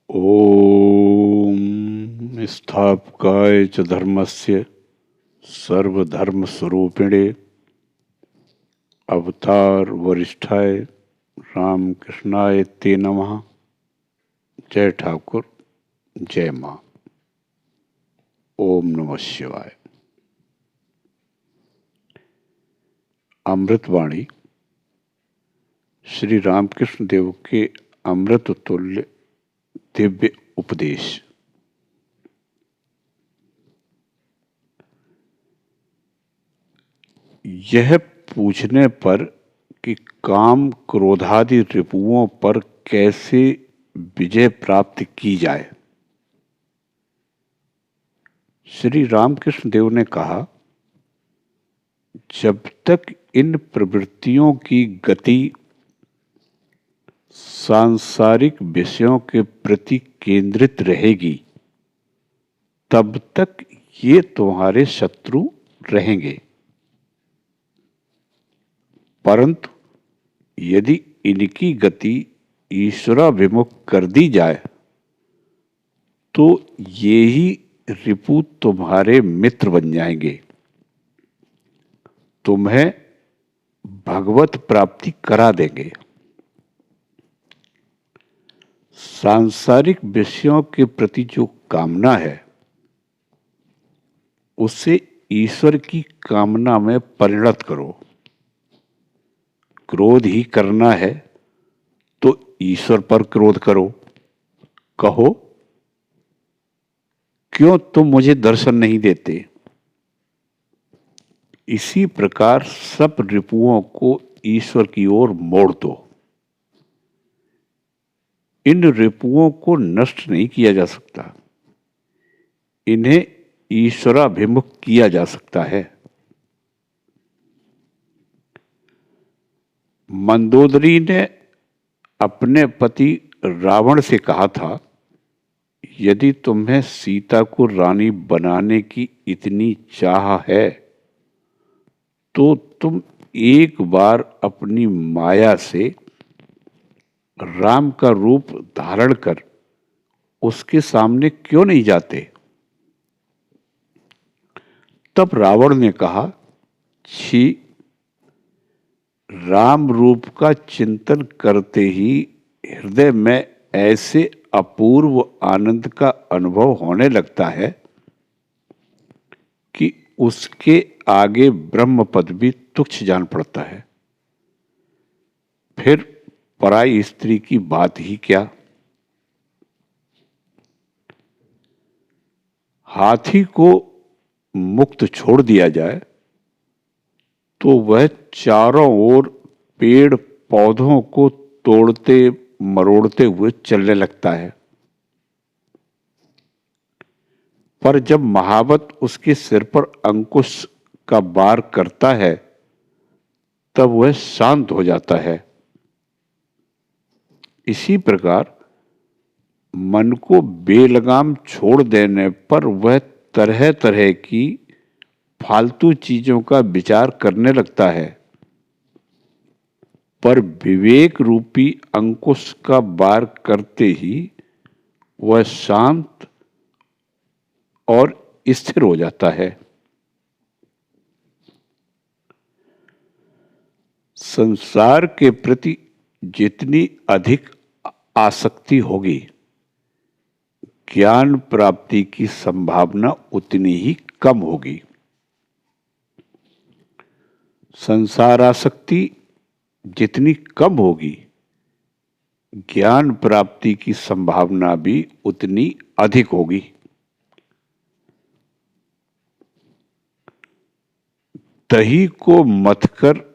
ॐ स्थापकाय च धर्मस्य सर्वधर्मस्वरूपिणे अवतार वरिष्ठाय रामकृष्णाय ते नमः। जय ठाकुर, जय माँ। ओम नमः शिवाय। अमृतवाणी श्री रामकृष्ण देव के अमृत तुल्य दिव्य उपदेश। यह पूछने पर कि काम क्रोधादि रिपुओं पर कैसे विजय प्राप्त की जाए, श्री रामकृष्ण देव ने कहा, जब तक इन प्रवृत्तियों की गति सांसारिक विषयों के प्रति केंद्रित रहेगी तब तक ये तुम्हारे शत्रु रहेंगे। परंतु यदि इनकी गति ईश्वराभिमुख कर दी जाए तो ये ही रिपु तुम्हारे मित्र बन जाएंगे, तुम्हें भगवत प्राप्ति करा देंगे। सांसारिक विषयों के प्रति जो कामना है उसे ईश्वर की कामना में परिणत करो। क्रोध ही करना है तो ईश्वर पर क्रोध करो। कहो, क्यों तुम मुझे दर्शन नहीं देते? इसी प्रकार सब रिपुओं को ईश्वर की ओर मोड़ दो। इन रिपुओं को नष्ट नहीं किया जा सकता, इन्हें ईश्वराभिमुख किया जा सकता है। मंदोदरी ने अपने पति रावण से कहा था, यदि तुम्हें सीता को रानी बनाने की इतनी चाह है तो तुम एक बार अपनी माया से राम का रूप धारण कर उसके सामने क्यों नहीं जाते? तब रावण ने कहा, छी, राम रूप का चिंतन करते ही हृदय में ऐसे अपूर्व आनंद का अनुभव होने लगता है कि उसके आगे ब्रह्म पद भी तुच्छ जान पड़ता है। फिर पराई स्त्री की बात ही क्या। हाथी को मुक्त छोड़ दिया जाए तो वह चारों ओर पेड़ पौधों को तोड़ते मरोड़ते हुए चलने लगता है, पर जब महावत उसके सिर पर अंकुश का वार करता है तब वह शांत हो जाता है। इसी प्रकार मन को बेलगाम छोड़ देने पर वह तरह तरह की फालतू चीजों का विचार करने लगता है, पर विवेक रूपी अंकुश का वार करते ही वह शांत और स्थिर हो जाता है। संसार के प्रति जितनी अधिक आसक्ति होगी, ज्ञान प्राप्ति की संभावना उतनी ही कम होगी। संसार आसक्ति जितनी कम होगी, ज्ञान प्राप्ति की संभावना भी उतनी अधिक होगी। दही को मथकर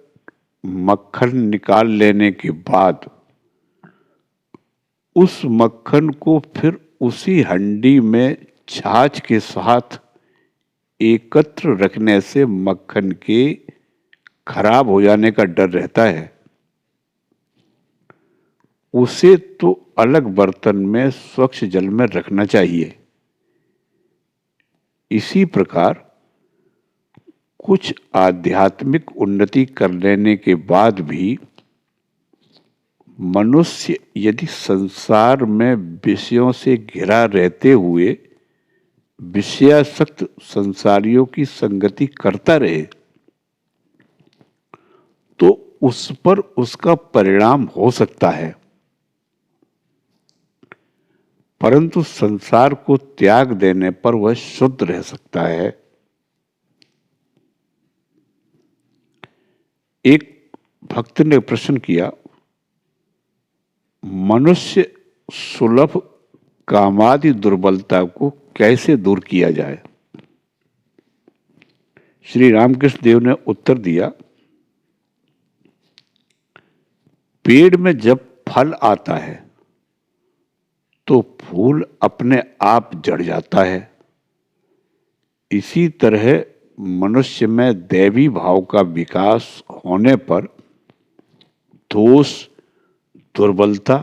मक्खन निकाल लेने के बाद उस मक्खन को फिर उसी हंडी में छाछ के साथ एकत्र रखने से मक्खन के खराब हो जाने का डर रहता है। उसे तो अलग बर्तन में स्वच्छ जल में रखना चाहिए। इसी प्रकार कुछ आध्यात्मिक उन्नति कर लेने के बाद भी मनुष्य यदि संसार में विषयों से घिरा रहते हुए विषयासक्त संसारियों की संगति करता रहे तो उस पर उसका परिणाम हो सकता है, परंतु संसार को त्याग देने पर वह शुद्ध रह सकता है। एक भक्त ने प्रश्न किया, मनुष्य सुलभ कामादि दुर्बलता को कैसे दूर किया जाए? श्री रामकृष्ण देव ने उत्तर दिया, पेड़ में जब फल आता है तो फूल अपने आप झड़ जाता है। इसी तरह मनुष्य में दैवी भाव का विकास होने पर दोष, दुर्बलता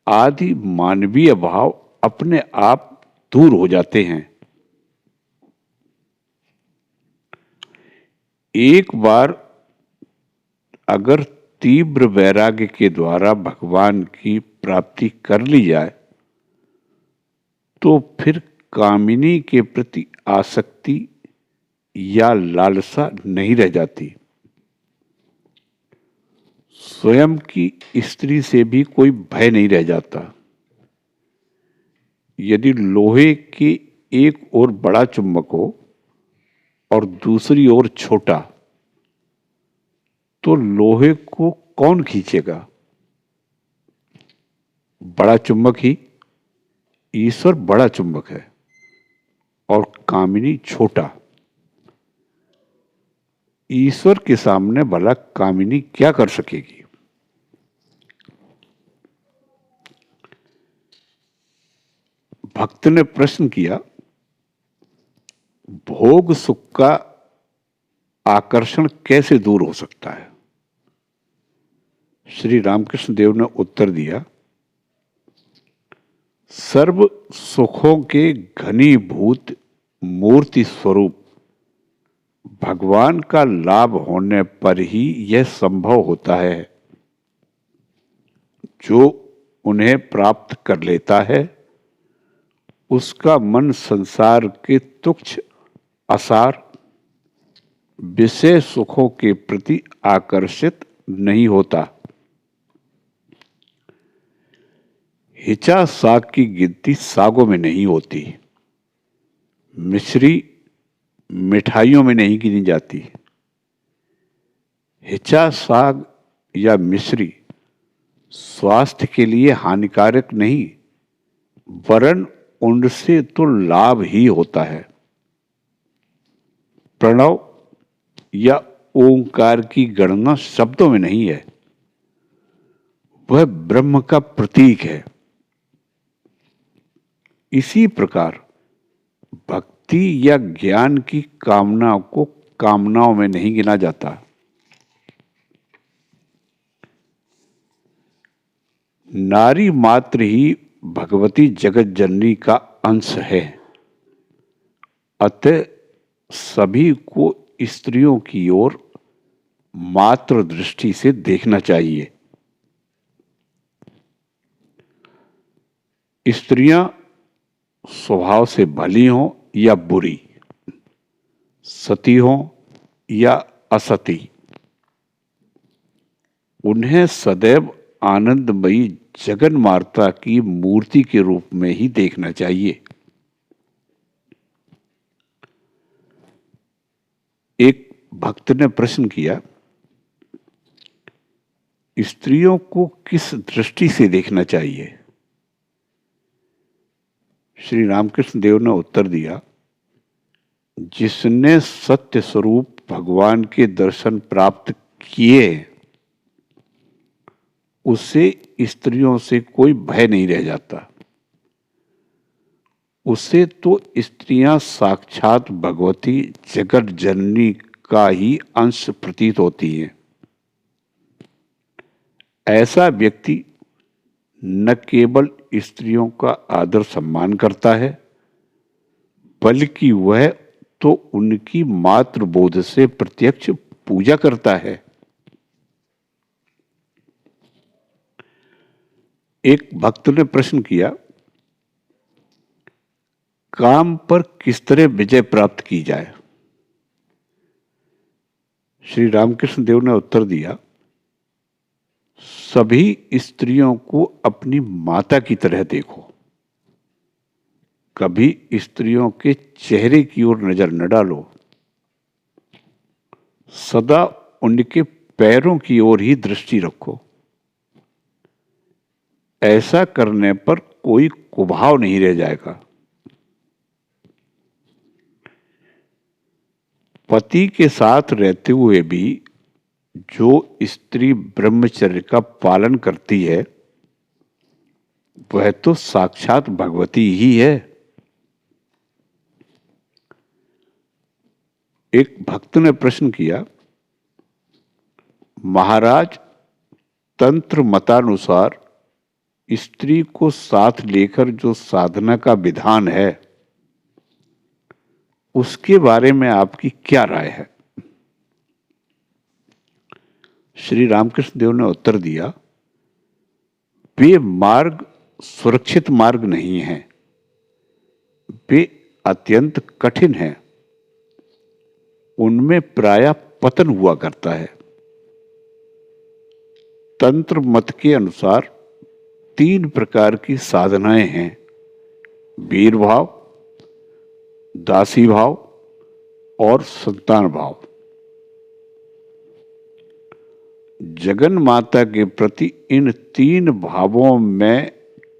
आदि मानवीय भाव अपने आप दूर हो जाते हैं। एक बार अगर तीव्र वैराग्य के द्वारा भगवान की प्राप्ति कर ली जाए तो फिर कामिनी के प्रति आसक्ति या लालसा नहीं रह जाती। स्वयं की स्त्री से भी कोई भय नहीं रह जाता। यदि लोहे की एक ओर बड़ा चुंबक हो और दूसरी ओर छोटा, तो लोहे को कौन खींचेगा? बड़ा चुंबक ही। ईश्वर बड़ा चुंबक है और कामिनी छोटा। ईश्वर के सामने भला कामिनी क्या कर सकेगी? भक्त ने प्रश्न किया, भोग सुख का आकर्षण कैसे दूर हो सकता है? श्री रामकृष्ण देव ने उत्तर दिया, सर्व सुखों के घनीभूत मूर्ति स्वरूप भगवान का लाभ होने पर ही यह संभव होता है। जो उन्हें प्राप्त कर लेता है उसका मन संसार के तुच्छ असार विषय सुखों के प्रति आकर्षित नहीं होता। हिचा साग की गिनती सागों में नहीं होती, मिश्री मिठाइयों में नहीं गिनी जाती। हिचा साग या मिश्री स्वास्थ्य के लिए हानिकारक नहीं, वरन उनसे तो लाभ ही होता है। प्रणव या ओंकार की गणना शब्दों में नहीं है, वह ब्रह्म का प्रतीक है। इसी प्रकार भक्ति या ज्ञान की कामना को कामनाओं में नहीं गिना जाता। नारी मात्र ही भगवती जगत जननी का अंश है, अतः सभी को स्त्रियों की ओर मात्र दृष्टि से देखना चाहिए। स्त्रियां स्वभाव से भली हों या बुरी, सती हों या असती, उन्हें सदैव आनंदमयी जगन माता की मूर्ति के रूप में ही देखना चाहिए। एक भक्त ने प्रश्न किया, स्त्रियों को किस दृष्टि से देखना चाहिए? श्री रामकृष्ण देव ने उत्तर दिया, जिसने सत्य स्वरूप भगवान के दर्शन प्राप्त किए उसे स्त्रियों से कोई भय नहीं रह जाता। उसे तो स्त्रियां साक्षात भगवती जगत जननी का ही अंश प्रतीत होती हैं। ऐसा व्यक्ति न केवल स्त्रियों का आदर सम्मान करता है, बल्कि वह तो उनकी मातृबोध से प्रत्यक्ष पूजा करता है। एक भक्त ने प्रश्न किया, काम पर किस तरह विजय प्राप्त की जाए? श्री रामकृष्ण देव ने उत्तर दिया, सभी स्त्रियों को अपनी माता की तरह देखो, कभी स्त्रियों के चेहरे की ओर नजर न डालो, सदा उनके पैरों की ओर ही दृष्टि रखो। ऐसा करने पर कोई कुभाव नहीं रह जाएगा। पति के साथ रहते हुए भी जो स्त्री ब्रह्मचर्य का पालन करती है वह तो साक्षात भगवती ही है। एक भक्त ने प्रश्न किया, महाराज, तंत्र मतानुसार स्त्री को साथ लेकर जो साधना का विधान है उसके बारे में आपकी क्या राय है? श्री रामकृष्ण देव ने उत्तर दिया, वे मार्ग सुरक्षित मार्ग नहीं है, वे अत्यंत कठिन हैं, उनमें प्रायः पतन हुआ करता है। तंत्र मत के अनुसार 3 प्रकार की साधनाएं हैं, वीर भाव, दासी भाव और संतान भाव। जगन माता के प्रति इन 3 भावों में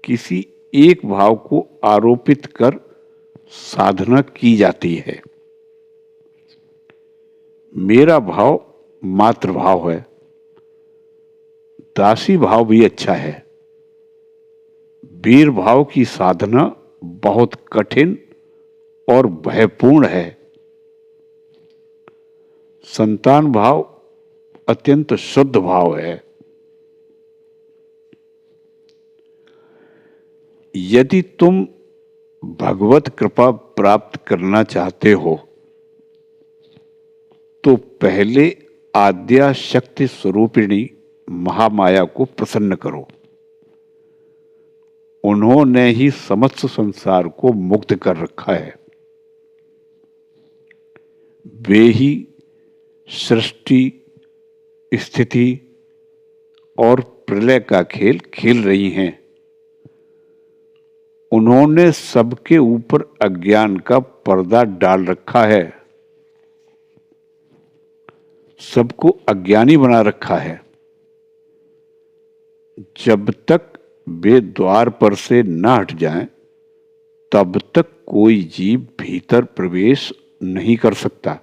किसी एक भाव को आरोपित कर साधना की जाती है। मेरा भाव मातृभाव है। दासी भाव भी अच्छा है। वीर भाव की साधना बहुत कठिन और भयपूर्ण है। संतान भाव अत्यंत शुद्ध भाव है। यदि तुम भगवत कृपा प्राप्त करना चाहते हो तो पहले आद्या शक्ति स्वरूपिणी महामाया को प्रसन्न करो। उन्होंने ही समस्त संसार को मुक्त कर रखा है। वे ही सृष्टि, स्थिति और प्रलय का खेल खेल रही हैं। उन्होंने सबके ऊपर अज्ञान का पर्दा डाल रखा है, सबको अज्ञानी बना रखा है। जब तक वे द्वार पर से न हट जाएं, तब तक कोई जीव भीतर प्रवेश नहीं कर सकता।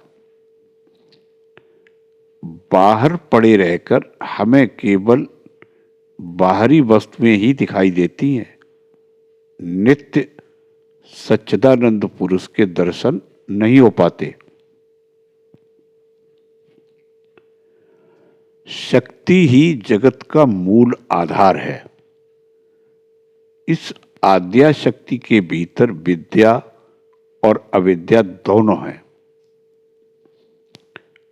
बाहर पड़े रहकर हमें केवल बाहरी वस्तुएं ही दिखाई देती हैं। नित्य सच्चिदानंद पुरुष के दर्शन नहीं हो पाते। शक्ति ही जगत का मूल आधार है। इस आद्या शक्ति के भीतर विद्या और अविद्या दोनों हैं।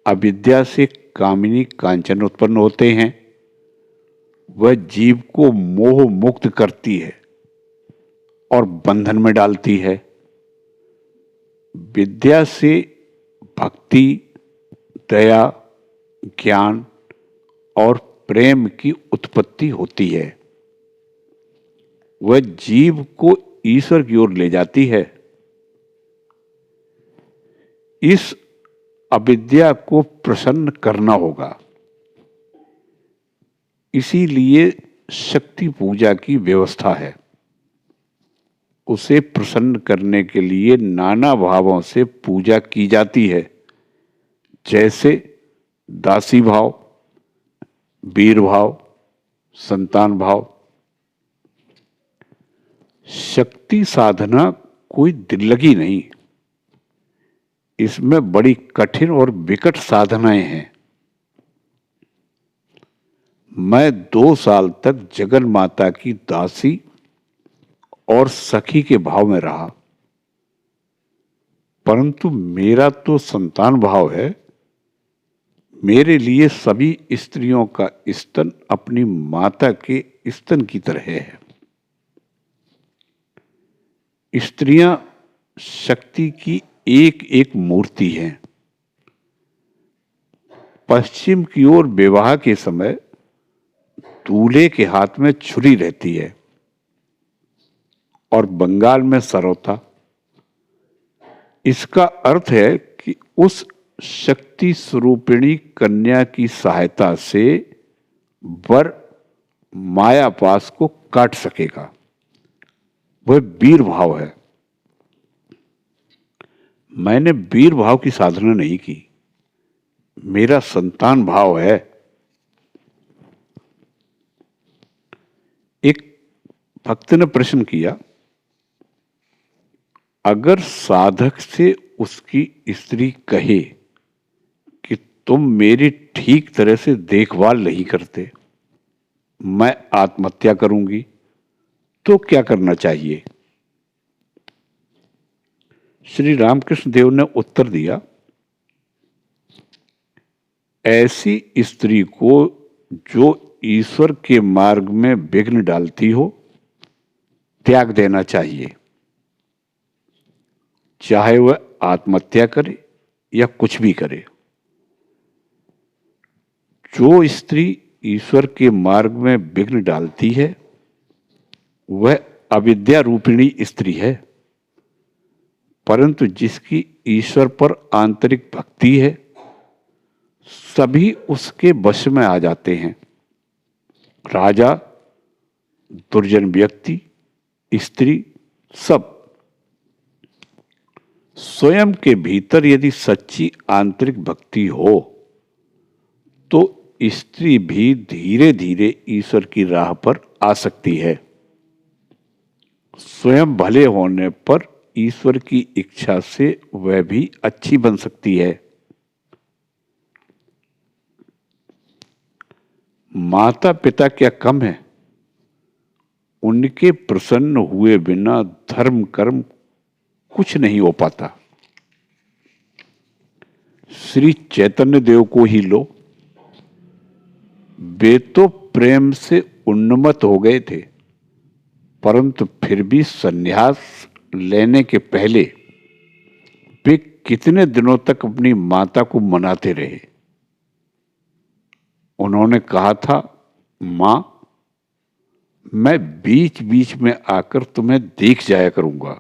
अविद्या से कामिनी कांचन उत्पन्न होते हैं। वह जीव को मोह मुक्त करती है और बंधन में डालती है। विद्या से भक्ति, दया, ज्ञान और प्रेम की उत्पत्ति होती है। वह जीव को ईश्वर की ओर ले जाती है। इस अविद्या को प्रसन्न करना होगा। इसीलिए शक्ति पूजा की व्यवस्था है। उसे प्रसन्न करने के लिए नाना भावों से पूजा की जाती है, जैसे दासी भाव, वीर भाव, संतान भाव। शक्ति साधना कोई दिल्लगी नहीं, इसमें बड़ी कठिन और विकट साधनाएं हैं। मैं 2 साल तक जगन माता की दासी और सखी के भाव में रहा, परंतु मेरा तो संतान भाव है। मेरे लिए सभी स्त्रियों का स्तन अपनी माता के स्तन की तरह है। स्त्रियां शक्ति की एक एक मूर्ति हैं। पश्चिम की ओर विवाह के समय दूल्हे के हाथ में छुरी रहती है और बंगाल में सरौता। इसका अर्थ है कि उस शक्ति स्वरूपिणी कन्या की सहायता से वर मायापास को काट सकेगा। वह वीर भाव है। मैंने वीर भाव की साधना नहीं की, मेरा संतान भाव है। एक भक्त ने प्रश्न किया, अगर साधक से उसकी स्त्री कहे कि तुम मेरी ठीक तरह से देखभाल नहीं करते, मैं आत्महत्या करूंगी, तो क्या करना चाहिए? श्री रामकृष्ण देव ने उत्तर दिया, ऐसी स्त्री को जो ईश्वर के मार्ग में विघ्न डालती हो, त्याग देना चाहिए, चाहे वह आत्महत्या करे या कुछ भी करे। जो स्त्री ईश्वर के मार्ग में विघ्न डालती है वह अविद्या रूपिणी स्त्री है, परंतु जिसकी ईश्वर पर आंतरिक भक्ति है सभी उसके वश में आ जाते हैं। राजा, दुर्जन व्यक्ति, स्त्री, सब। स्वयं के भीतर यदि सच्ची आंतरिक भक्ति हो तो स्त्री भी धीरे धीरे ईश्वर की राह पर आ सकती है। स्वयं भले होने पर ईश्वर की इच्छा से वह भी अच्छी बन सकती है। माता पिता क्या कम है? उनके प्रसन्न हुए बिना धर्म कर्म कुछ नहीं हो पाता। श्री चैतन्य देव को ही लो, वे तो प्रेम से उन्मत्त हो गए थे, परंतु फिर भी संन्यास लेने के पहले वे कितने दिनों तक अपनी माता को मनाते रहे। उन्होंने कहा था, मां, मैं बीच बीच में आकर तुम्हें देख जाया करूंगा।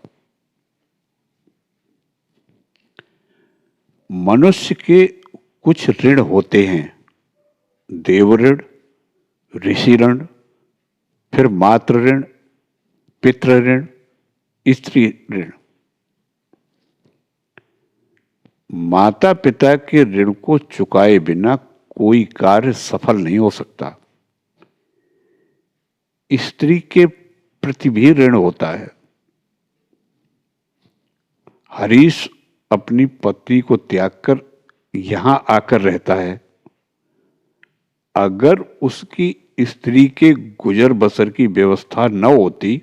मनुष्य के कुछ ऋण होते हैं, देव ऋण, ऋषि ऋण, फिर मातृ ऋण, पितृ ऋण, स्त्री ऋण। माता पिता के ऋण को चुकाए बिना कोई कार्य सफल नहीं हो सकता। स्त्री के प्रति भी ऋण होता है। हरीश अपनी पत्नी को त्याग कर यहां आकर रहता है। अगर उसकी स्त्री के गुजर बसर की व्यवस्था न होती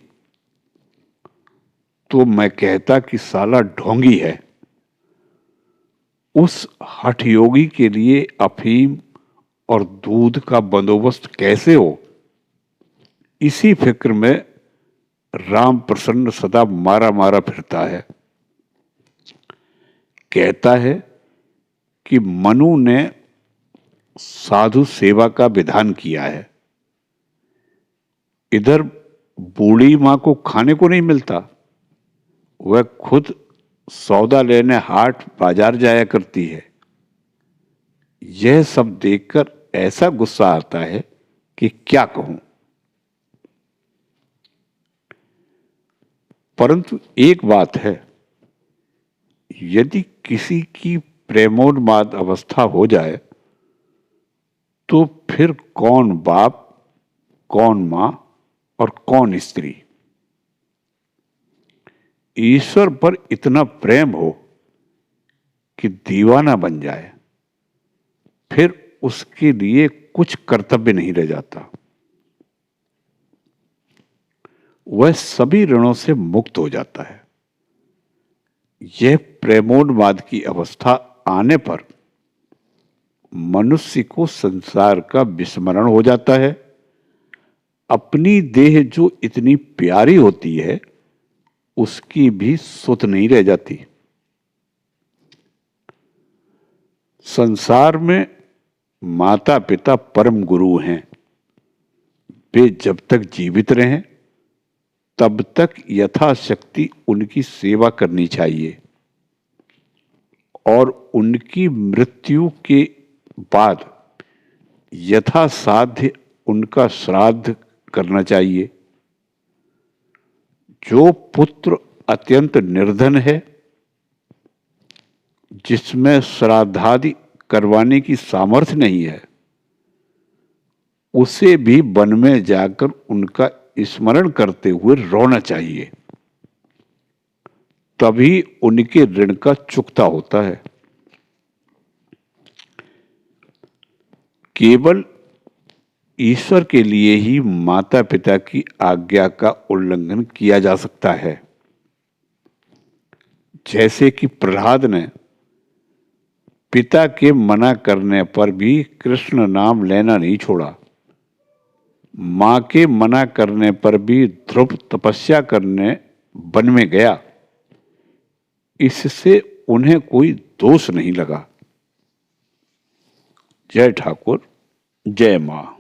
तो मैं कहता कि साला ढोंगी है। उस हठयोगी के लिए अफीम और दूध का बंदोबस्त कैसे हो, इसी फिक्र में राम प्रसन्न सदा मारा मारा फिरता है। कहता है कि मनु ने साधु सेवा का विधान किया है, इधर बूढ़ी मां को खाने को नहीं मिलता, वह खुद सौदा लेने हाट बाजार जाया करती है। यह सब देखकर ऐसा गुस्सा आता है कि क्या कहूं। परंतु एक बात है, यदि किसी की प्रेमोन्माद अवस्था हो जाए तो फिर कौन बाप, कौन मां और कौन स्त्री। ईश्वर पर इतना प्रेम हो कि दीवाना बन जाए, फिर उसके लिए कुछ कर्तव्य नहीं रह जाता। वह सभी ऋणों से मुक्त हो जाता है। यह प्रेमोन्माद की अवस्था आने पर मनुष्य को संसार का विस्मरण हो जाता है अपनी देह जो इतनी प्यारी होती है उसकी भी सुध नहीं रह जाती। संसार में माता पिता परम गुरु हैं। वे जब तक जीवित रहें तब तक यथाशक्ति उनकी सेवा करनी चाहिए और उनकी मृत्यु के बाद यथासाध्य उनका श्राद्ध करना चाहिए। जो पुत्र अत्यंत निर्धन है, जिसमें श्राद्धादि करवाने की सामर्थ्य नहीं है, उसे भी वन में जाकर उनका स्मरण करते हुए रोना चाहिए, तभी उनके ऋण का चुकता होता है। केवल ईश्वर के लिए ही माता पिता की आज्ञा का उल्लंघन किया जा सकता है। जैसे कि प्रहलाद ने पिता के मना करने पर भी कृष्ण नाम लेना नहीं छोड़ा, मां के मना करने पर भी ध्रुव तपस्या करने वन में गया, इससे उन्हें कोई दोष नहीं लगा। जय ठाकुर, जय मां।